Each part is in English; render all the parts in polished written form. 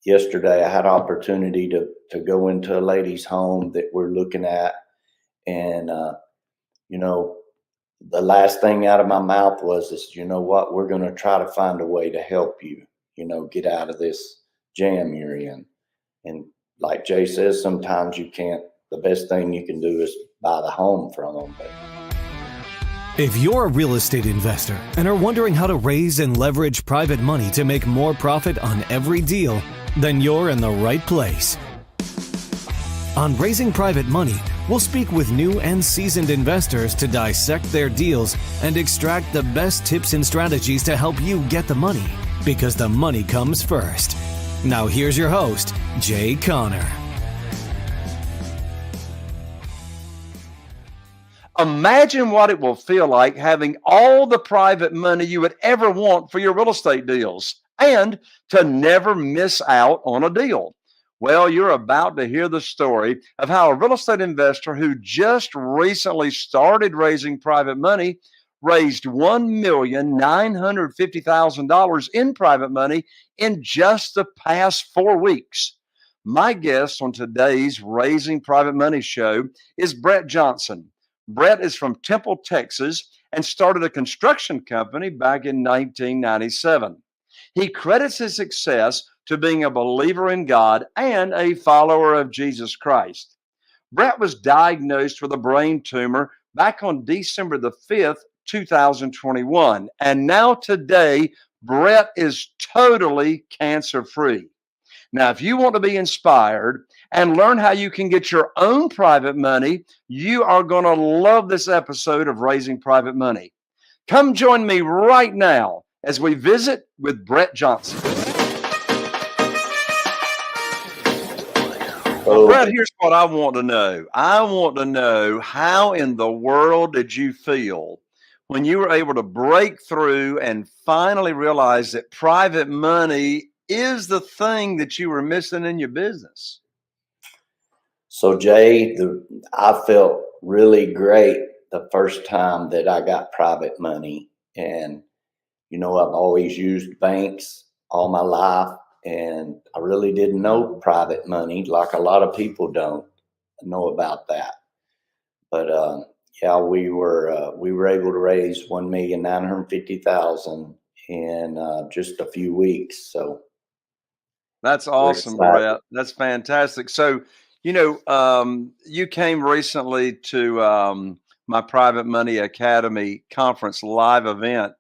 yesterday I had opportunity to go into a lady's home that we're looking at, and you know, the last thing out of my mouth was, "Is you know what? We're going to try to find a way to help you, get out of this jam you're in." And like Jay says, sometimes you can't. The best thing you can do is buy the home from them. But if you're a real estate investor and are wondering how to raise and leverage private money to make more profit on every deal, then you're in the right place. On Raising Private Money, we'll speak with new and seasoned investors to dissect their deals and extract the best tips and strategies to help you get the money, because the money comes first. Now here's your host, Jay Connor. Imagine what it will feel like having all the private money you would ever want for your real estate deals and to never miss out on a deal. Well, you're about to hear the story of how a real estate investor who just recently started raising private money raised $1,950,000 in private money in just the past 4 weeks. My guest on today's Raising Private Money show is Brett Johnson. Brett is from Temple, Texas, and started a construction company back in 1997. He credits his success to being a believer in God and a follower of Jesus Christ. Brett was diagnosed with a brain tumor back on December the 5th, 2021. And now today, Brett is totally cancer-free. Now, if you want to be inspired and learn how you can get your own private money, you are going to love this episode of Raising Private Money. Come join me right now as we visit with Brett Johnson. Well, Brett, here's what I want to know. I want to know, how in the world did you feel when you were able to break through and finally realize that private money is the thing that you were missing in your business? So, Jay, I felt really great the first time that I got private money. And, I've always used banks all my life, and I really didn't know private money, like a lot of people don't know about that. But yeah, we were able to raise $1,950,000 in just a few weeks. So that's awesome, Brett. That's fantastic. So, you came recently to my Private Money Academy conference live event.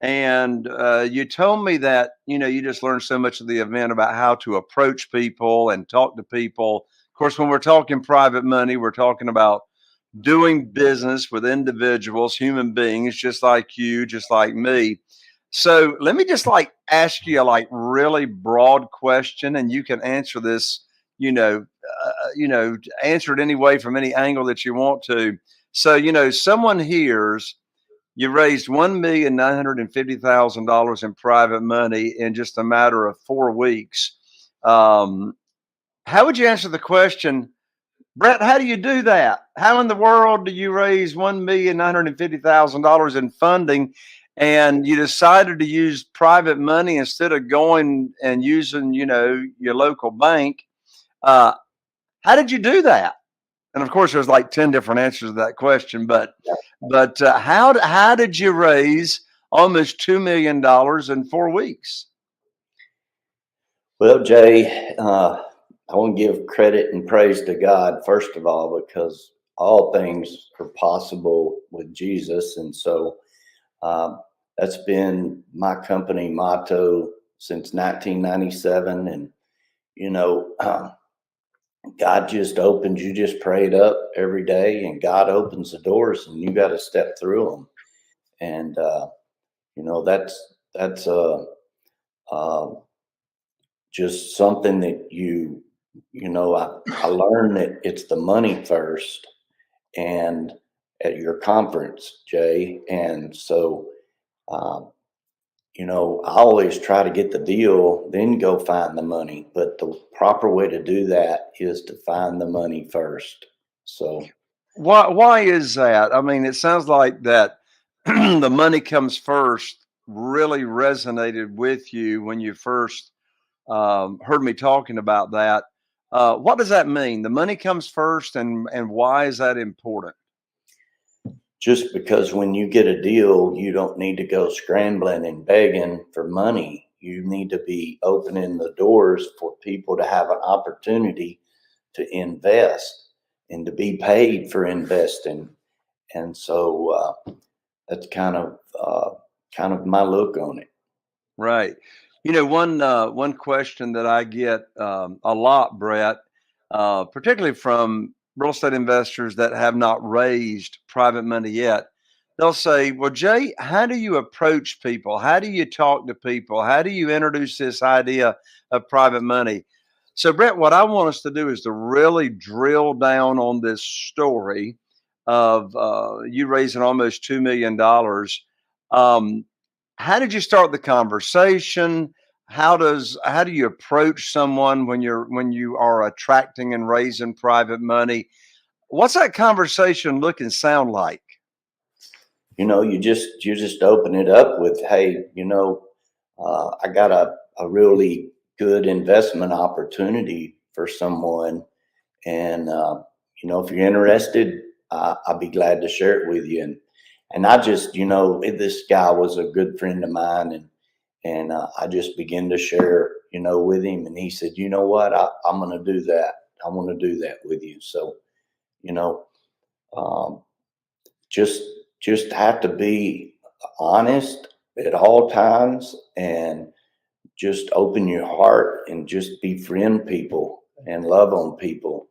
And you told me that, you just learned so much of the event about how to approach people and talk to people. Of course, when we're talking private money, we're talking about doing business with individuals, human beings, just like you, just like me. So let me just ask you a really broad question, and you can answer this, answer it any way from any angle that you want to. So, someone hears you raised $1,950,000 in private money in just a matter of 4 weeks. How would you answer the question, Brett, how do you do that? How in the world do you raise $1,950,000 in funding, and you decided to use private money instead of going and using, your local bank? How did you do that? And of course, there's 10 different answers to that question. But how did you raise almost $2 million in 4 weeks? Well, Jay, I want to give credit and praise to God, first of all, because all things are possible with Jesus. And so that's been my company motto since 1997. And, God just opens, you just pray it up every day, and God opens the doors, and you got to step through them. And, that's just something that I learned that it's the money first, and at your conference, Jay. And so, I always try to get the deal, then go find the money. But the proper way to do that is to find the money first. So why is that? I mean, it sounds like that the money comes first really resonated with you when you first heard me talking about that. What does that mean? The money comes first, and why is that important? Just because when you get a deal, you don't need to go scrambling and begging for money. You need to be opening the doors for people to have an opportunity to invest and to be paid for investing. And so that's kind of my look on it. Right. One question that I get a lot, Brett, particularly from real estate investors that have not raised private money yet, they'll say, "Well, Jay, how do you approach people? How do you talk to people? How do you introduce this idea of private money?" So, Brett, what I want us to do is to really drill down on this story of you raising almost $2 million. How did you start the conversation? How do you approach someone when you are attracting and raising private money? What's that conversation look and sound like? You just open it up with, hey, I got a really good investment opportunity for someone, and if you're interested, I'll be glad to share it with you. And I just, this guy was a good friend of mine, and I just began to share, with him, and he said, you know what, I'm going to do that. I want to do that with you. So, you know, um, just just have to be honest at all times, and just open your heart and just befriend people and love on people.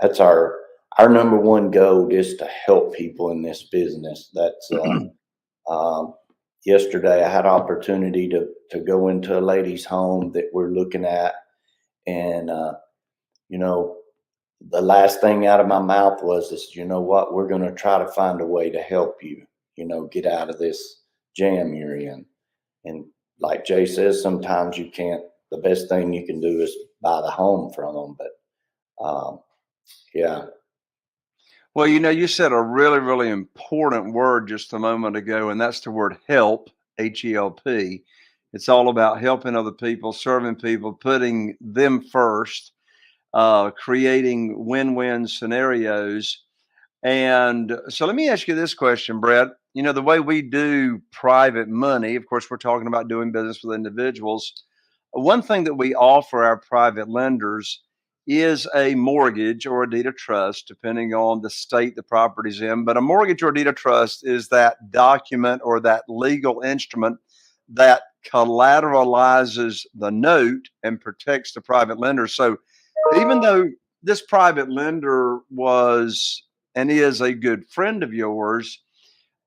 That's our number one goal, is to help people in this business. That's um, yesterday I had opportunity to go into a lady's home that we're looking at, and you know the last thing out of my mouth was this: you know what, we're going to try to find a way to help you, get out of this jam you're in. And like Jay says, sometimes you can't, the best thing you can do is buy the home from them. But yeah. Well, you said a really, really important word just a moment ago, and that's the word help, HELP. It's all about helping other people, serving people, putting them first, creating win-win scenarios. And so let me ask you this question, Brett. The way we do private money, of course, we're talking about doing business with individuals. One thing that we offer our private lenders is a mortgage or a deed of trust, depending on the state the property's in. But a mortgage or deed of trust is that document or that legal instrument that collateralizes the note and protects the private lender. So even though this private lender was and is a good friend of yours,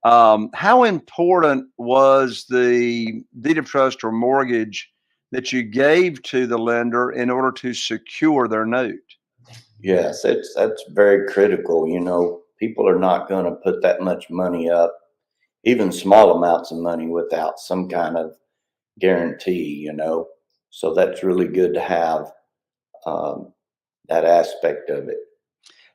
how important was the deed of trust or mortgage that you gave to the lender in order to secure their note? Yes, that's very critical. People are not going to put that much money up, even small amounts of money, without some kind of guarantee. So that's really good to have, um, that aspect of it.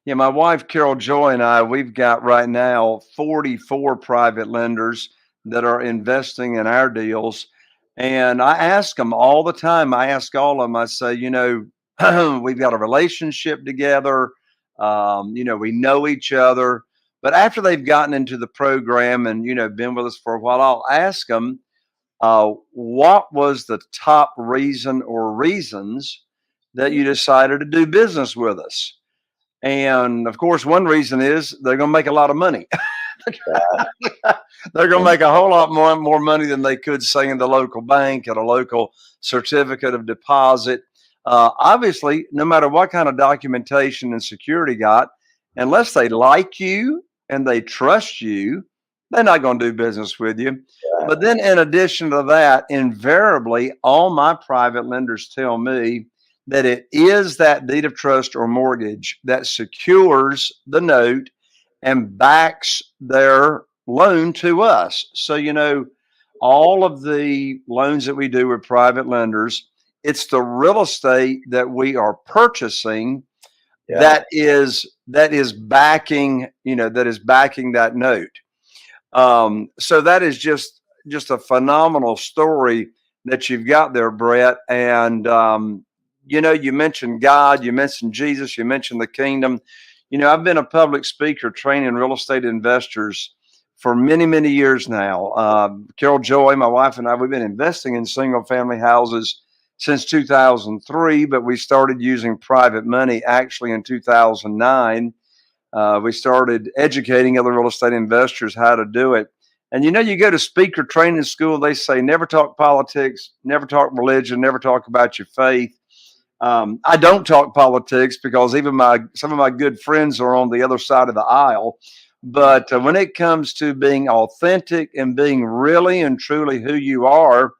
Yeah, my wife, Carol Joy, and I, we've got right now 44 private lenders that are investing in our deals. And I ask them all the time, I ask all of them, I say, we've got a relationship together. We know each other. But after they've gotten into the program and, been with us for a while, I'll ask them, what was the top reason or reasons that you decided to do business with us? And of course, one reason is they're going to make a lot of money. They're going to make a whole lot more money than they could, say, in the local bank at a local certificate of deposit. Obviously, no matter what kind of documentation and security got, unless they like you and they trust you, they're not going to do business with you. But then, in addition to that, invariably, all my private lenders tell me that it is that deed of trust or mortgage that secures the note and backs their loan to us. So, all of the loans that we do with private lenders, it's the real estate that we are purchasing that is backing, that note. So that is just a phenomenal story that you've got there, Brett. And, you mentioned God, you mentioned Jesus, you mentioned the kingdom. I've been a public speaker training real estate investors for many, many years now. Carol Joy, my wife, and I, we've been investing in single family houses since 2003, but we started using private money actually in 2009. We started educating other real estate investors how to do it. And you go to speaker training school, they say never talk politics, never talk religion, never talk about your faith. I don't talk politics because even some of my good friends are on the other side of the aisle. But when it comes to being authentic and being really and truly who you are,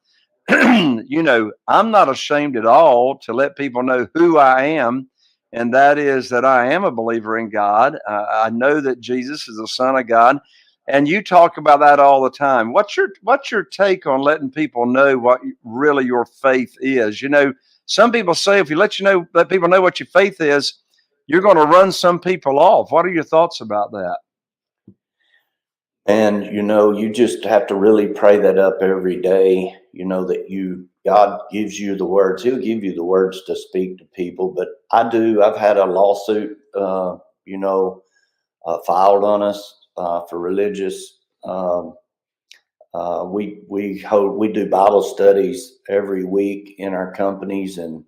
I'm not ashamed at all to let people know who I am. And that is that I am a believer in God. I know that Jesus is the Son of God. And you talk about that all the time. What's your take on letting people know what really your faith is? Some people say if you let people know what your faith is, you're going to run some people off. What are your thoughts about that? And you just have to really pray that up every day, that God gives you the words. He'll give you the words to speak to people. But I've had a lawsuit, filed on us for religious. We do Bible studies every week in our companies, and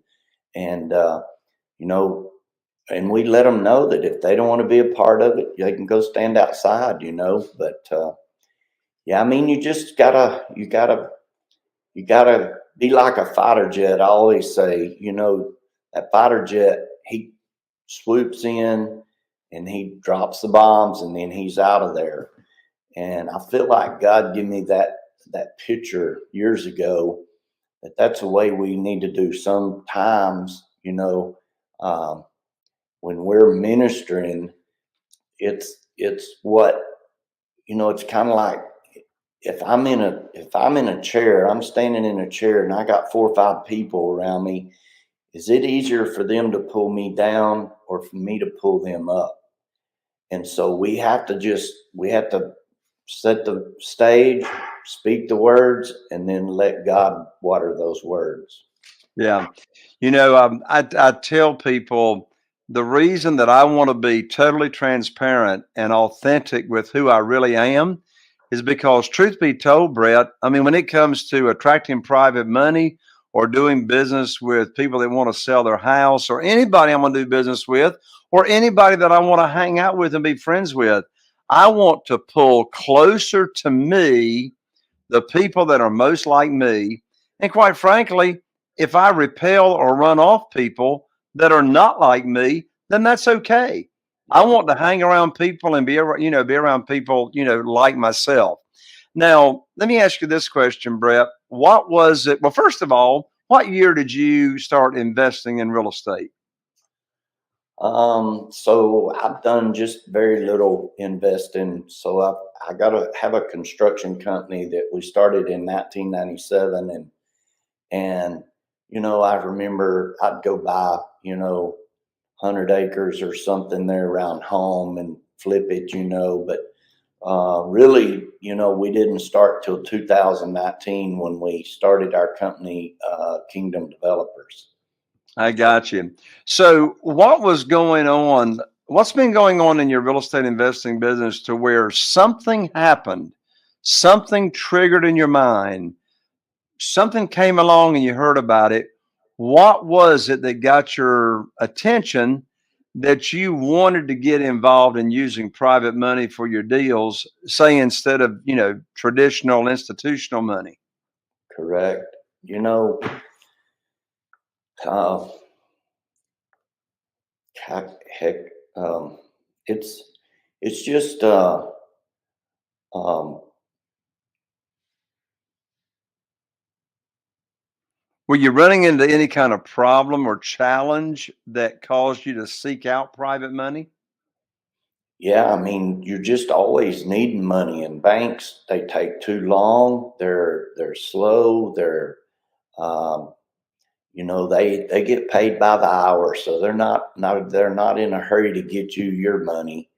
you know, and we let them know that if they don't want to be a part of it, they can go stand outside. But yeah, I mean, you gotta be like a fighter jet. I always say, that fighter jet, he swoops in and he drops the bombs and then he's out of there. And I feel like God gave me that picture years ago, that's the way we need to do sometimes, when we're ministering. It's what, it's kind of like, if I'm in a chair, I'm standing in a chair and I got 4 or 5 people around me, is it easier for them to pull me down or for me to pull them up? And so we have to set the stage, speak the words, and then let God water those words. Yeah. I tell people the reason that I want to be totally transparent and authentic with who I really am is because, truth be told, Brett, I mean, when it comes to attracting private money or doing business with people that want to sell their house, or anybody I'm going to do business with, or anybody that I want to hang out with and be friends with, I want to pull closer to me the people that are most like me. And quite frankly, if I repel or run off people that are not like me, then that's okay. I want to hang around people and be around people, like myself. Now, let me ask you this question, Brett. What was it? Well, first of all, what year did you start investing in real estate? So I've done just very little investing. So I got to have a construction company that we started in 1997, and I remember I'd go buy 100 acres or something there around home and flip it, but really, we didn't start till 2019 when we started our company, Kingdom Developers. I got you. So what was going on? What's been going on in your real estate investing business to where something happened, something triggered in your mind, something came along and you heard about it? What was it that got your attention that you wanted to get involved in using private money for your deals, say instead of, traditional institutional money? Correct. Uh, heck, it's just, um, Were you running into any kind of problem or challenge that caused you to seek out private money? yeah, I mean, you're just always needing money, and banks, they take too long. They're slow. Um, they get paid by the hour, so they're not in a hurry to get you your money.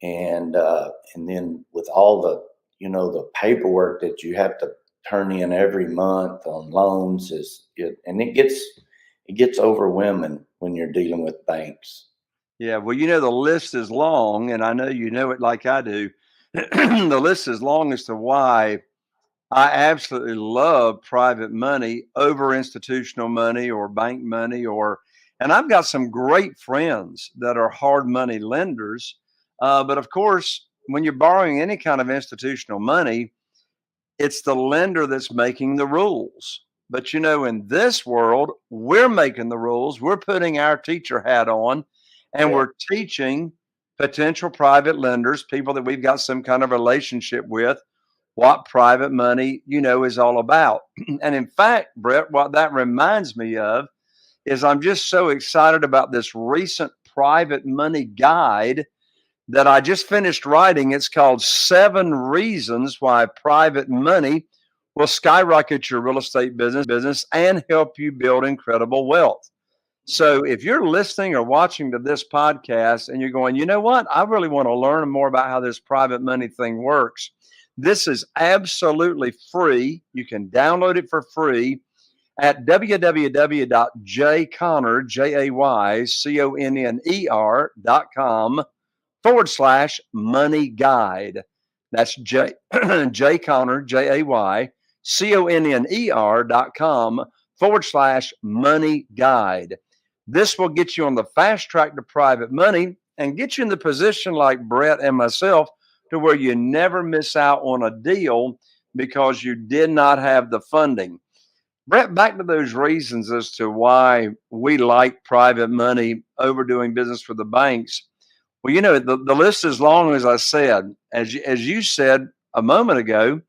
And then with all the, the paperwork that you have to turn in every month on loans and it gets overwhelming when you're dealing with banks. Yeah, well, the list is long, and I know you know it like I do. The list is long as to why I absolutely love private money over institutional money or bank money, and I've got some great friends that are hard money lenders. But of course, when you're borrowing any kind of institutional money, it's the lender that's making the rules. But in this world, we're making the rules. We're putting our teacher hat on and Yeah. we're teaching potential private lenders, people that we've got some kind of relationship with, what private money, is all about. And in fact, Brett, what that reminds me of is I'm just so excited about this recent private money guide that I just finished writing. It's called 7 Reasons Why Private Money Will Skyrocket Your Real Estate business and help you build incredible wealth. So if you're listening or watching to this podcast and you're going, you know what, I really want to learn more about how this private money thing works, this is absolutely free. You can download it for free at www.jayconner.com/money guide. That's Jayconner, JayConner.com/money guide. This will get you on the fast track to private money and get you in the position like Brett and myself to where you never miss out on a deal because you did not have the funding. Brett, back to those reasons as to why we like private money over doing business with the banks. Well, the list is long, as I said. As you said a moment ago,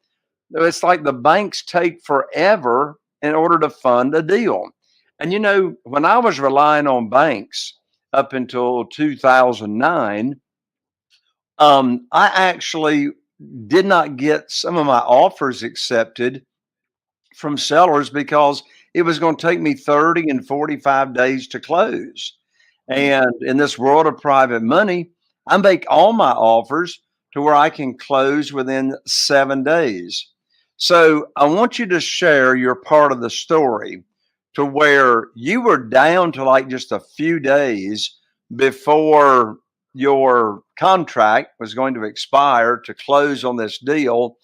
it's like the banks take forever in order to fund a deal. And, when I was relying on banks up until 2009, I actually did not get some of my offers accepted from sellers because it was going to take me 30 and 45 days to close. And in this world of private money, I make all my offers to where I can close within 7 days. So I want you to share your part of the story to where you were down to like just a few days before your contract was going to expire to close on this deal.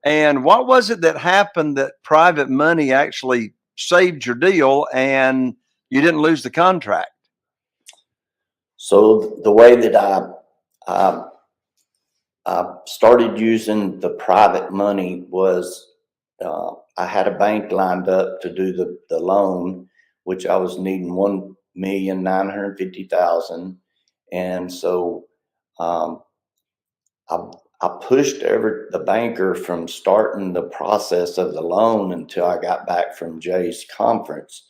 And what was it that happened that private money actually saved your deal and you didn't lose the contract? So the way that I started using the private money was I had a bank lined up to do the loan, which I was needing $1,950,000, and so I pushed the banker from starting the process of the loan until I got back from Jay's conference.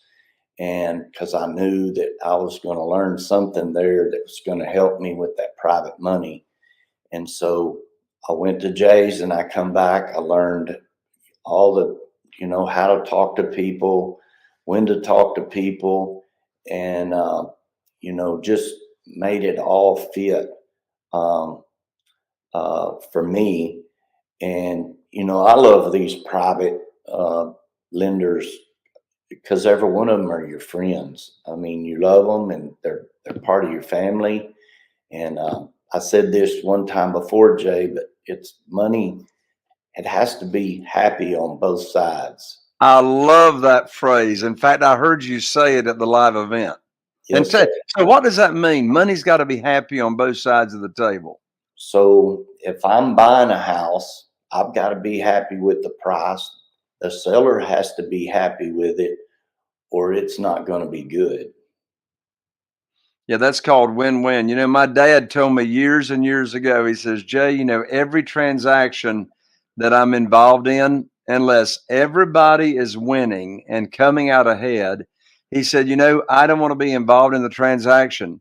And because I knew that I was going to learn something there that was going to help me with that private money. And so I went to Jay's and I come back. I learned all the, how to talk to people, when to talk to people, and, just made it all fit for me. And, I love these private lenders because every one of them are your friends. I mean, you love them and they're part of your family. And I said this one time before, Jay, but it's money. It has to be happy on both sides. I love that phrase. In fact, I heard you say it at the live event. Yes, And so what does that mean? Money's got to be happy on both sides of the table. So if I'm buying a house, I've got to be happy with the price. The seller has to be happy with it, or it's not going to be good. Yeah, that's called win-win. My dad told me years and years ago, he says, Jay, every transaction that I'm involved in, unless everybody is winning and coming out ahead, he said, I don't want to be involved in the transaction.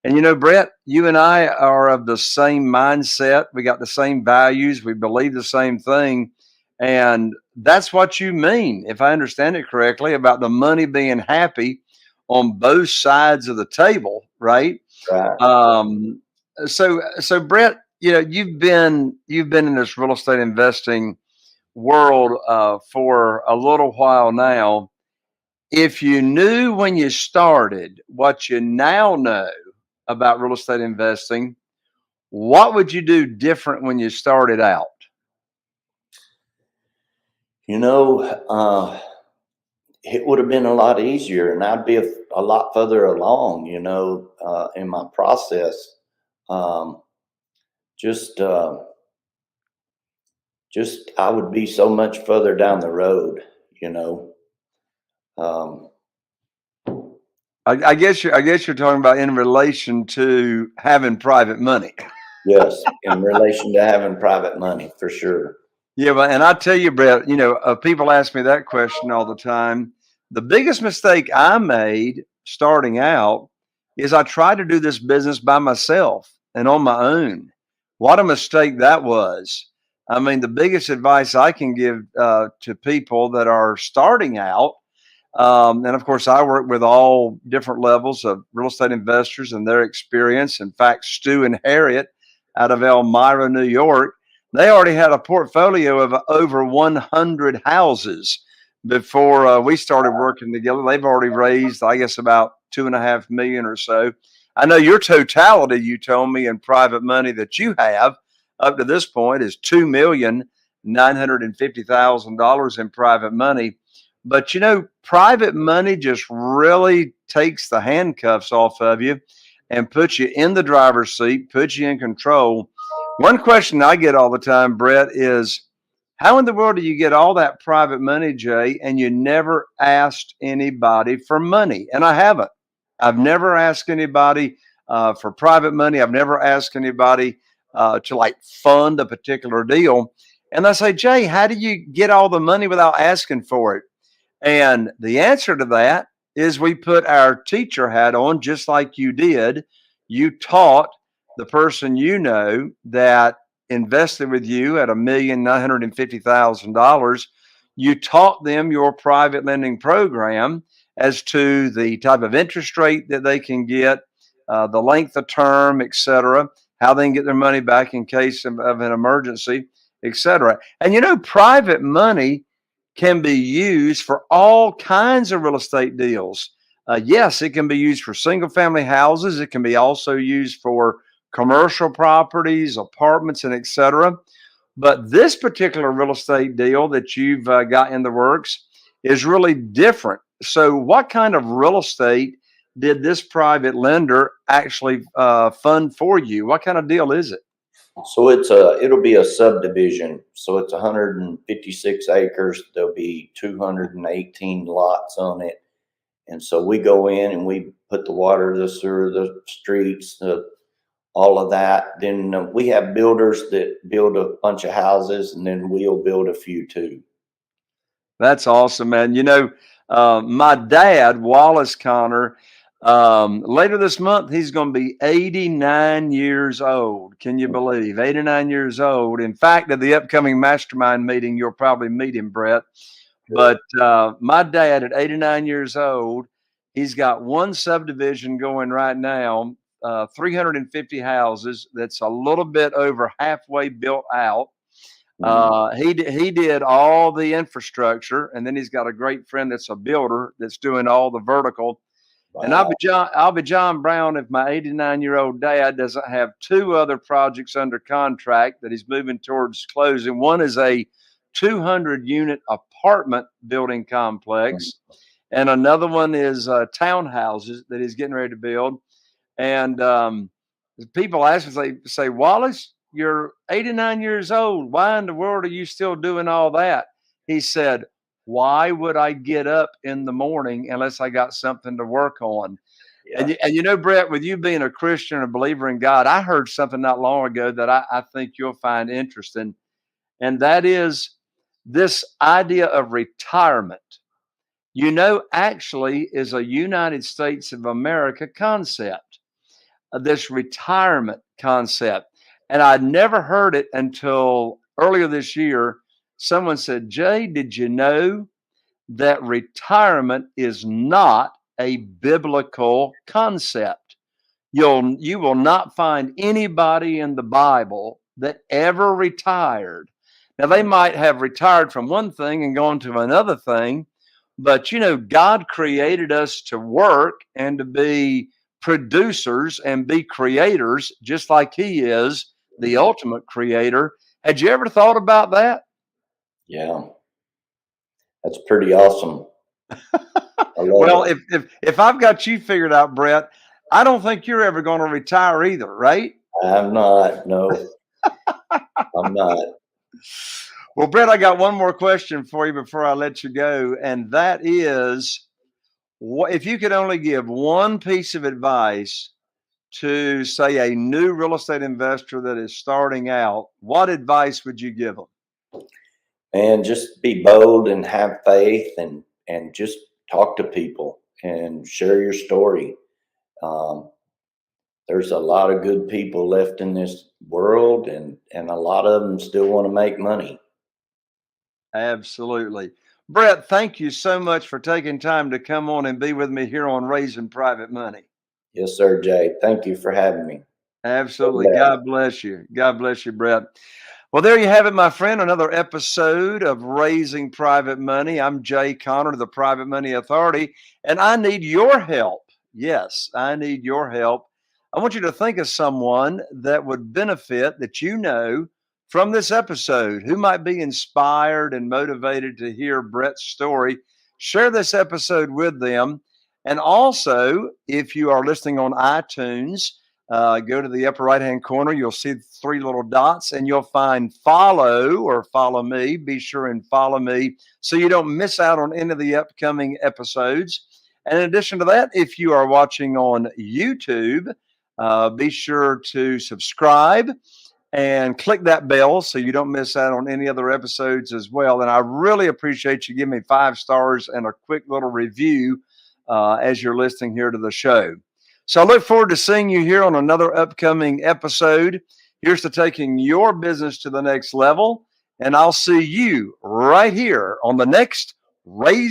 And Brett, you and I are of the same mindset. We got the same values. We believe the same thing. And that's what you mean, if I understand it correctly, about the money being happy on both sides of the table, right? Right. So Brett, you've been in this real estate investing world for a little while now. If you knew when you started what you now know about real estate investing, what would you do different when you started out? You know, it would have been a lot easier, and I'd be a lot further along, in my process. Um, just, uh, just I would be so much further down the road, you know. Um, I guess you're talking about in relation to having private money. yes, in relation to having private money, for sure. Yeah, but and I tell you, Brett, people ask me that question all the time. The biggest mistake I made starting out is I tried to do this business by myself and on my own. What a mistake that was. I mean, the biggest advice I can give to people that are starting out, and of course, I work with all different levels of real estate investors and their experience. In fact, Stu and Harriet out of Elmira, New York, they already had a portfolio of over 100 houses before we started working together. They've already raised, I guess, about 2.5 million or so. I know your totality, you told me, in private money that you have up to this point is $2,950,000 in private money. But private money just really takes the handcuffs off of you and puts you in the driver's seat, puts you in control. One question I get all the time, Brett, is how in the world do you get all that private money, Jay, and you never asked anybody for money? And I haven't. I've never asked anybody for private money. I've never asked anybody to like fund a particular deal. And I say, Jay, how do you get all the money without asking for it? And the answer to that is we put our teacher hat on just like you did. You taught the person that invested with you at $1,950,000. You taught them your private lending program as to the type of interest rate that they can get, the length of term, et cetera, how they can get their money back in case of an emergency, et cetera. And private money can be used for all kinds of real estate deals. Yes, it can be used for single family houses. It can be also used for commercial properties, apartments, and et cetera. But this particular real estate deal that you've got in the works is really different. So what kind of real estate did this private lender actually fund for you? What kind of deal is it? So it'll be a subdivision. So it's 156 acres. There'll be 218 lots on it. And so we go in and we put the water, the sewer, the streets, all of that. Then we have builders that build a bunch of houses, and then we'll build a few too. That's awesome, man. My dad, Wallace Connor, later this month, he's going to be 89 years old. Can you believe 89 years old? In fact, at the upcoming mastermind meeting, you'll probably meet him, Brett. But my dad at 89 years old, he's got one subdivision going right now, 350 houses. That's a little bit over halfway built out. He did all the infrastructure, and then he's got a great friend that's a builder that's doing all the vertical. Wow. And I'll be John Brown if my 89-year-old dad doesn't have two other projects under contract that he's moving towards closing. One is a 200-unit apartment building complex, and another one is townhouses that he's getting ready to build. And people ask me, they say, Wallace, you're 89 years old. Why in the world are you still doing all that? He said, why would I get up in the morning unless I got something to work on? Yeah. And Brett, with you being a Christian, a believer in God, I heard something not long ago that I think you'll find interesting. And that is this idea of retirement, actually is a United States of America concept, this retirement concept. And I'd never heard it until earlier this year. Someone said, Jay, did you know that retirement is not a biblical concept? You will not find anybody in the Bible that ever retired. Now, they might have retired from one thing and gone to another thing, but God created us to work and to be producers and be creators, just like He is the ultimate creator. Had you ever thought about that? Yeah, that's pretty awesome. I love Well, it. if I've got you figured out, Brett, I don't think you're ever going to retire either, right? I'm not. No, I'm not. Well, Brett, I got one more question for you before I let you go, and that is, if you could only give one piece of advice to, say, a new real estate investor that is starting out, what advice would you give them? And just be bold and have faith, and just talk to people and share your story. Um, there's a lot of good people left in this world, and a lot of them still want to make money. Absolutely. Brett, thank you so much for taking time to come on and be with me here on Raising Private Money. Yes, sir, Jay. Thank you for having me. Absolutely. God bless you. God bless you, Brett. Well, there you have it, my friend. Another episode of Raising Private Money. I'm Jay Connor, the Private Money Authority, and I need your help. Yes, I need your help. I want you to think of someone that would benefit, that from this episode, who might be inspired and motivated to hear Brett's story. Share this episode with them. And also, if you are listening on iTunes, go to the upper right-hand corner. You'll see 3 little dots, and you'll find follow or follow me. Be sure and follow me so you don't miss out on any of the upcoming episodes. And in addition to that, if you are watching on YouTube, be sure to subscribe and click that bell so you don't miss out on any other episodes as well. And I really appreciate you giving me 5 stars and a quick little review as you're listening here to the show. So I look forward to seeing you here on another upcoming episode. Here's to taking your business to the next level. And I'll see you right here on the next Raise